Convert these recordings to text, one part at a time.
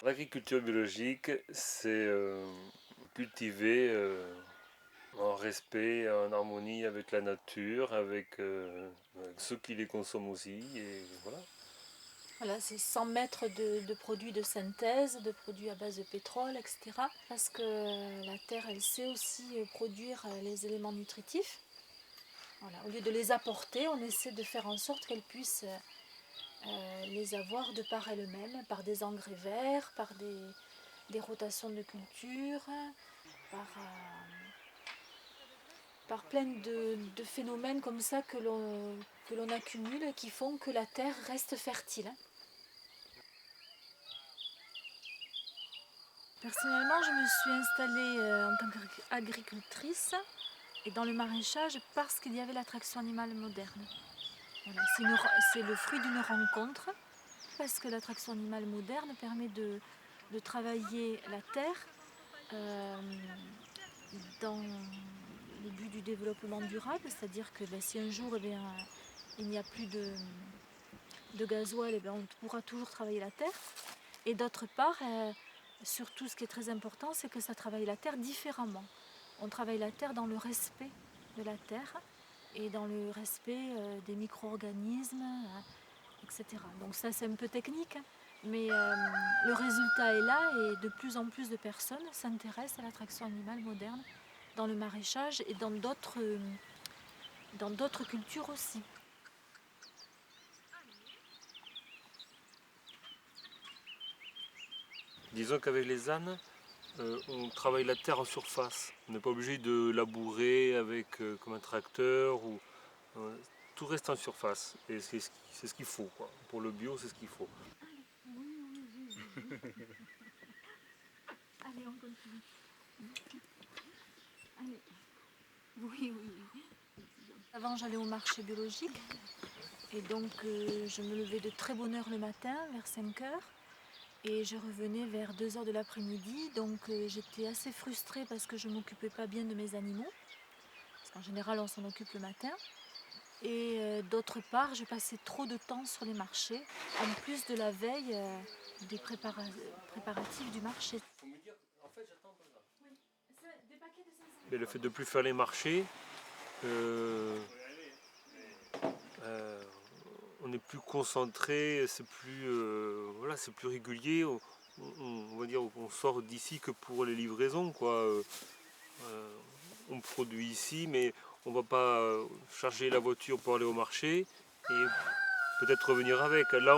L'agriculture biologique, c'est cultiver en respect, en harmonie avec la nature, avec ceux qui les consomment aussi, et voilà. Voilà, c'est sans mettre de produits de synthèse, de produits à base de pétrole, etc. Parce que la terre, elle sait aussi produire les éléments nutritifs. Voilà, au lieu de les apporter, on essaie de faire en sorte qu'elle puisse les avoir de par elle-même, par des engrais verts, par des rotations de culture, par plein de phénomènes comme ça que l'on accumule et qui font que la terre reste fertile. Personnellement, je me suis installée en tant qu'agricultrice et dans le maraîchage parce qu'il y avait l'attraction animale moderne. Voilà, c'est le fruit d'une rencontre parce que l'attraction animale moderne permet de travailler la terre dans le but du développement durable, c'est-à-dire que si un jour il n'y a plus de gasoil, on pourra toujours travailler la terre. Et d'autre part, surtout ce qui est très important, c'est que ça travaille la terre différemment. On travaille la terre dans le respect de la terre et dans le respect des micro-organismes, etc. Donc ça c'est un peu technique, mais le résultat est là et de plus en plus de personnes s'intéressent à l'attraction animale moderne dans le maraîchage et dans d'autres cultures aussi. Disons qu'avec les ânes, on travaille la terre en surface. On n'est pas obligé de labourer avec comme un tracteur. Euh, Tout reste en surface. Et c'est ce qu'il faut, quoi. Pour le bio, c'est ce qu'il faut. Allez, on continue. Allez. Oui. Avant, j'allais au marché biologique et donc je me levais de très bonne heure le matin, vers 5 heures, et je revenais vers 2 heures de l'après-midi. Donc j'étais assez frustrée parce que je ne m'occupais pas bien de mes animaux, parce qu'en général, on s'en occupe le matin. Et d'autre part, je passais trop de temps sur les marchés, en plus de la veille des préparatifs du marché. Mais le fait de ne plus faire les marchés, euh, euh, on est plus concentré, c'est plus régulier. On va dire on sort d'ici que pour les livraisons, quoi. On produit ici, mais on va pas charger la voiture pour aller au marché et peut-être revenir avec. Là,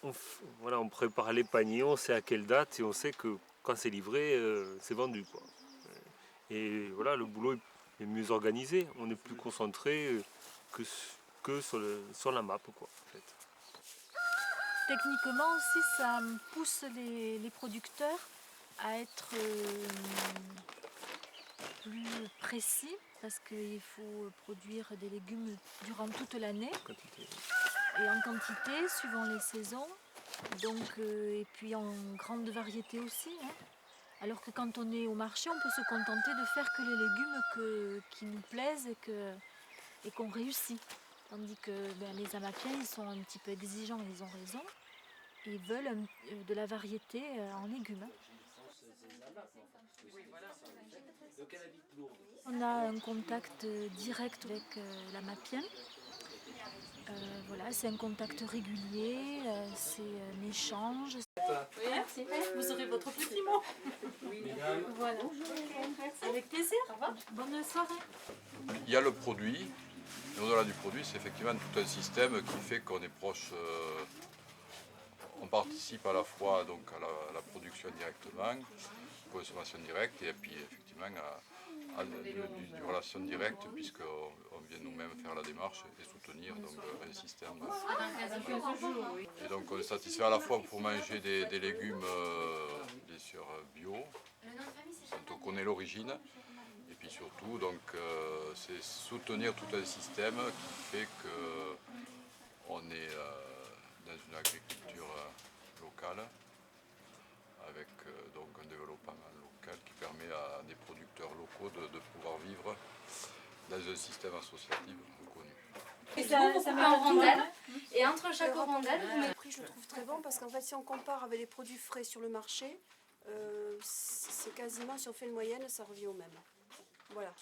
on prépare les paniers, on sait à quelle date et on sait que quand c'est livré, c'est vendu, quoi. Et voilà, le boulot est mieux organisé. On est plus concentré que sur la map, quoi, en fait. Techniquement aussi, ça pousse les producteurs à être plus précis parce qu'il faut produire des légumes durant toute l'année et en quantité suivant les saisons, donc, et puis en grande variété aussi. Alors que quand on est au marché, on peut se contenter de faire que les légumes qui nous plaisent et qu'on réussit. Tandis que les Amapiens, ils sont un petit peu exigeants, ils ont raison. Ils veulent de la variété en légumes. On a un contact direct avec l'Amapien. Voilà, c'est un contact régulier, c'est un échange. Oui, merci. Vous aurez votre petit mot. Voilà. Avec plaisir. Bonne soirée. Il y a le produit, et au-delà du produit, c'est effectivement tout un système qui fait qu'on est proche, on participe à la fois donc, à la production directement, consommation directe, et puis effectivement à d'une relation directe, puisqu'on vient nous-mêmes faire la démarche et soutenir donc, un système. Et donc on est satisfait à la fois pour manger des légumes bien sûr bio, dont on connaît l'origine. Et puis surtout, donc, c'est soutenir tout un système qui fait qu'on est dans une agriculture locale, avec donc un développement local qui permet à des producteurs locaux de pouvoir vivre dans un système associatif reconnu. Ça met en rondelle, et entre chaque rondelle, vous mettez prix, je le trouve très bon parce qu'en fait, si on compare avec les produits frais sur le marché, c'est quasiment, si on fait une moyenne, ça revient au même. Voilà.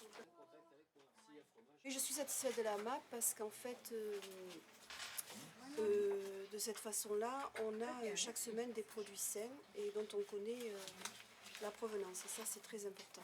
Et je suis satisfaite de la MAP parce qu'en fait, de cette façon-là, on a chaque semaine des produits sains et dont on connaît la provenance. Et ça, c'est très important.